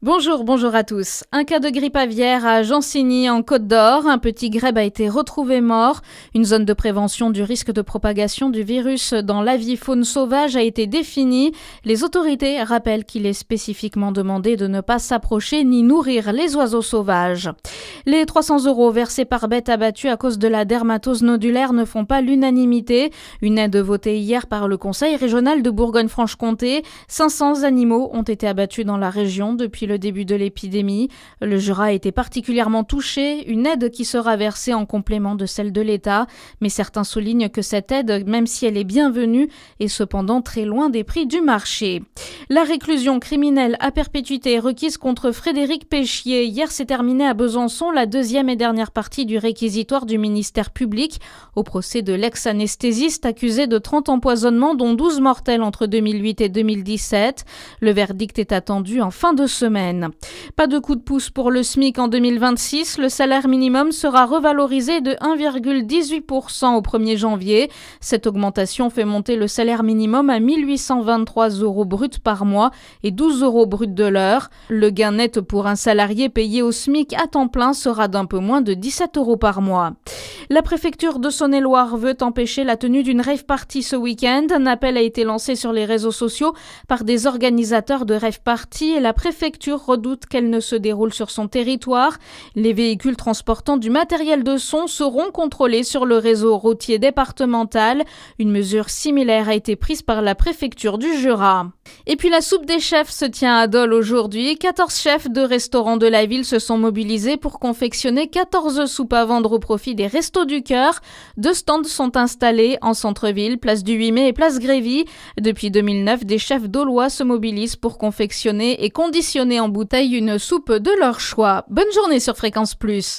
Bonjour à tous. Un cas de grippe aviaire à Gensigny en Côte d'Or. Un petit grèbe a été retrouvé mort. Une zone de prévention du risque de propagation du virus dans l'avifaune sauvage a été définie. Les autorités rappellent qu'il est spécifiquement demandé de ne pas s'approcher ni nourrir les oiseaux sauvages. Les 300 € versés par bête abattue à cause de la dermatose nodulaire ne font pas l'unanimité. Une aide votée hier par le Conseil régional de Bourgogne-Franche-Comté. 500 animaux ont été abattus dans la région depuis le début de l'épidémie. Le Jura a été particulièrement touché, une aide qui sera versée en complément de celle de l'État. Mais certains soulignent que cette aide, même si elle est bienvenue, est cependant très loin des prix du marché. La réclusion criminelle à perpétuité est requise contre Frédéric Péchier. Hier s'est terminée à Besançon la deuxième et dernière partie du réquisitoire du ministère public au procès de l'ex-anesthésiste accusé de 30 empoisonnements dont 12 mortels entre 2008 et 2017. Le verdict est attendu en fin de semaine. Pas de coup de pouce pour le SMIC en 2026. Le salaire minimum sera revalorisé de 1,18% au 1er janvier. Cette augmentation fait monter le salaire minimum à 1 823 € brut par mois et 12 € brut de l'heure. Le gain net pour un salarié payé au SMIC à temps plein sera d'un peu moins de 17 € par mois. La préfecture de Saône-et-Loire veut empêcher la tenue d'une rave party ce week-end. Un appel a été lancé sur les réseaux sociaux par des organisateurs de rave party et la préfecture redoute qu'elle ne se déroule sur son territoire. Les véhicules transportant du matériel de son seront contrôlés sur le réseau routier départemental. Une mesure similaire a été prise par la préfecture du Jura. Et puis la soupe des chefs se tient à Dole aujourd'hui. 14 chefs de restaurants de la ville se sont mobilisés pour confectionner 14 soupes à vendre au profit des Restos du Cœur. 2 stands sont installés en centre-ville, place du 8 mai et place Grévy. Depuis 2009, des chefs dolois se mobilisent pour confectionner et conditionner en bouteille une soupe de leur choix. Bonne journée sur Fréquence Plus.